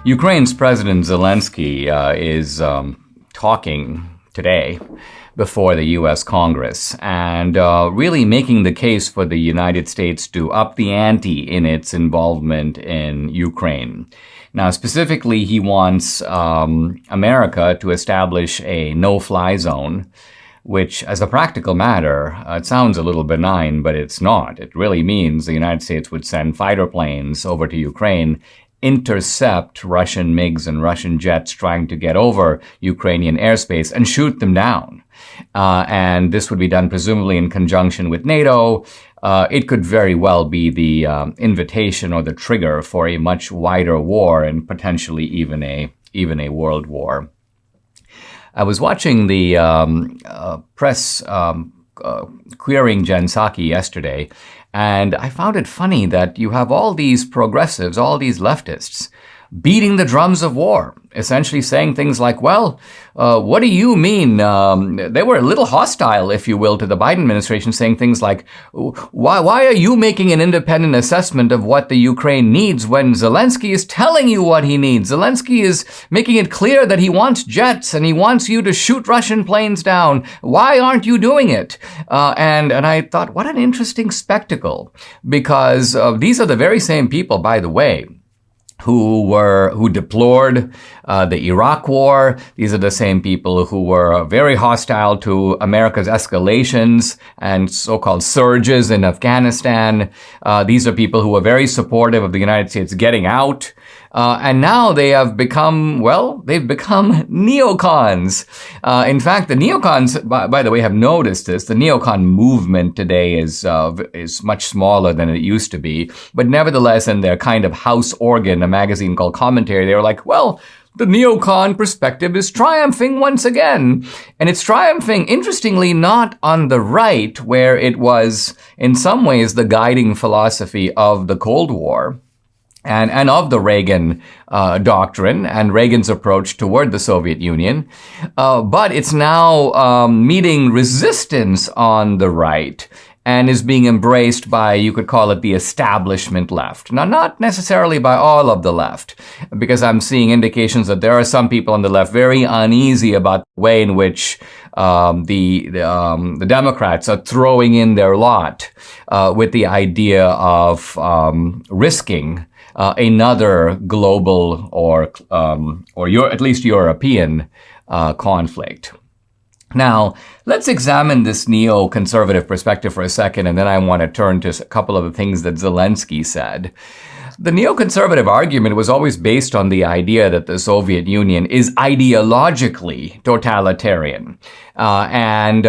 Ukraine's President Zelensky is talking today before the U.S. Congress and really making the case for the United States to up the ante in its involvement in Ukraine. Now, specifically, he wants America to establish a no-fly zone, which, as a practical matter, it sounds a little benign, but it's not. It really means the United States would send fighter planes over to Ukraine, intercept Russian MiGs and Russian jets trying to get over Ukrainian airspace and shoot them down. And this would be done presumably in conjunction with NATO. It could very well be the invitation or the trigger for a much wider war and potentially even a world war. I was watching the press querying Jen Psaki yesterday, and I found it funny that you have all these progressives, all these leftists, beating the drums of war, essentially saying things like, well, what do you mean? They were a little hostile, if you will, to the Biden administration, saying things like, why are you making an independent assessment of what the Ukraine needs when Zelensky is telling you what he needs? Zelensky is making it clear that he wants jets and he wants you to shoot Russian planes down. Why aren't you doing it? And I thought, what an interesting spectacle, because these are the very same people, by the way, who deplored the Iraq War. These are the same people who were very hostile to America's escalations and so-called surges in Afghanistan. These are people who were very supportive of the United States getting out. And now they have become, they've become neocons. In fact, the neocons, by the way, have noticed this. The neocon movement today is much smaller than it used to be. But nevertheless, in their kind of house organ, a magazine called Commentary, they were like, well, the neocon perspective is triumphing once again. And it's triumphing, interestingly, not on the right, where it was, in some ways, the guiding philosophy of the Cold War. And of the Reagan doctrine and Reagan's approach toward the Soviet Union. But it's now meeting resistance on the right and is being embraced by, you could call it, the establishment left. Now, not necessarily by all of the left, because I'm seeing indications that there are some people on the left very uneasy about the way in which the Democrats are throwing in their lot with the idea of risking another global or at least European conflict. Now, let's examine this neoconservative perspective for a second, and then I want to turn to a couple of the things that Zelensky said. The neoconservative argument was always based on the idea that the Soviet Union is ideologically totalitarian. And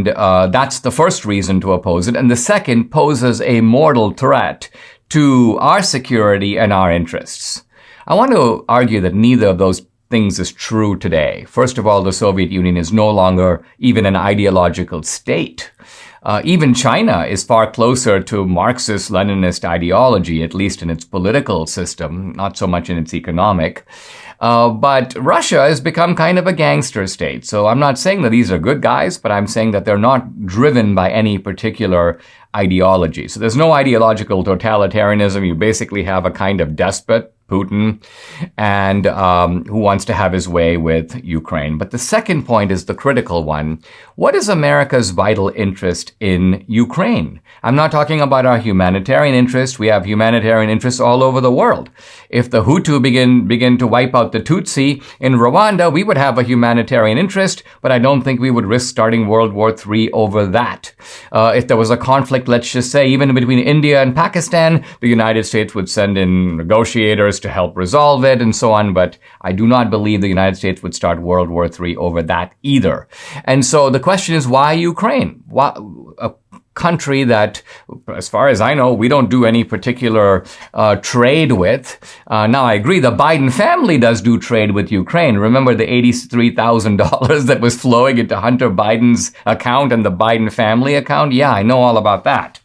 that's the first reason to oppose it. And the second poses a mortal threat to our security and our interests. I want to argue that neither of those things is true today. First of all, the Soviet Union is no longer even an ideological state. Even China is far closer to Marxist-Leninist ideology, at least in its political system, not so much in its economic. But Russia has become kind of a gangster state. So I'm not saying that these are good guys, but I'm saying that they're not driven by any particular ideology. So there's no ideological totalitarianism. You basically have a kind of despot, Putin, and who wants to have his way with Ukraine. But the second point is the critical one. What is America's vital interest in Ukraine? I'm not talking about our humanitarian interest. We have humanitarian interests all over the world. If the Hutu begin to wipe out the Tutsi in Rwanda, we would have a humanitarian interest, but I don't think we would risk starting World War III over that. If there was a conflict, let's just say, even between India and Pakistan, the United States would send in negotiators to help resolve it and so on, but I do not believe the United States would start World War III over that either. And so the question is, why Ukraine? Why a country that, as far as I know, we don't do any particular trade with. Now, I agree, the Biden family does do trade with Ukraine. Remember the $83,000 that was flowing into Hunter Biden's account and the Biden family account? Yeah, I know all about that.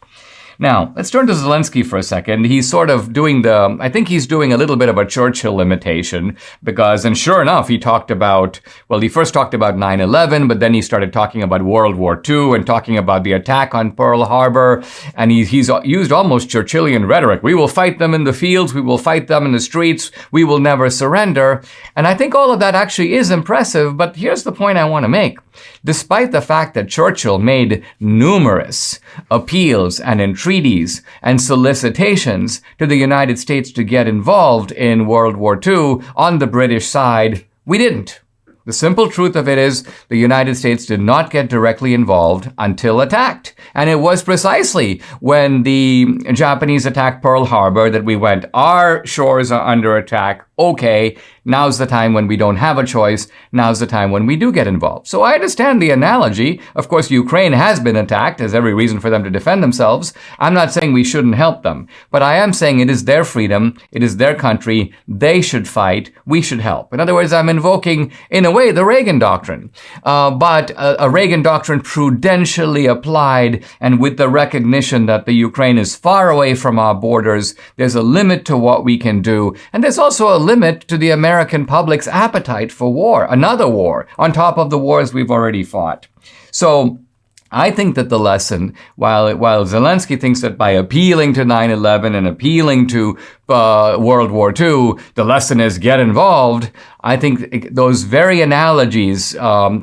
Now, let's turn to Zelensky for a second. He's sort of I think he's doing a little bit of a Churchill imitation and sure enough, he first talked about 9/11, but then he started talking about World War II and talking about the attack on Pearl Harbor. And he's used almost Churchillian rhetoric. We will fight them in the fields. We will fight them in the streets. We will never surrender. And I think all of that actually is impressive. But here's the point I want to make. Despite the fact that Churchill made numerous appeals and entreaties and solicitations to the United States to get involved in World War II on the British side, we didn't. The simple truth of it is the United States did not get directly involved until attacked. And it was precisely when the Japanese attacked Pearl Harbor that we went, our shores are under attack. Okay, now's the time when we don't have a choice. Now's the time when we do get involved. So I understand the analogy. Of course, Ukraine has been attacked. There's every reason for them to defend themselves. I'm not saying we shouldn't help them, but I am saying it is their freedom. It is their country. They should fight. We should help. In other words, I'm invoking, in a way, the Reagan doctrine, but a Reagan doctrine prudentially applied and with the recognition that the Ukraine is far away from our borders. There's a limit to what we can do. And there's also a limit to the American public's appetite for war, another war, on top of the wars we've already fought. So I think that the lesson, while Zelensky thinks that by appealing to 9/11 and appealing to World War II, the lesson is get involved, I think those very analogies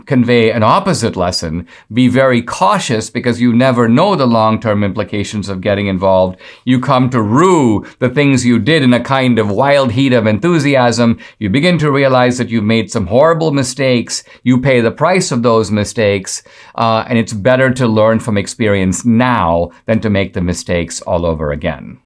convey an opposite lesson. Be very cautious because you never know the long-term implications of getting involved. You come to rue the things you did in a kind of wild heat of enthusiasm. You begin to realize that you've made some horrible mistakes. You pay the price of those mistakes, and it's better to learn from experience now than to make the mistakes all over again.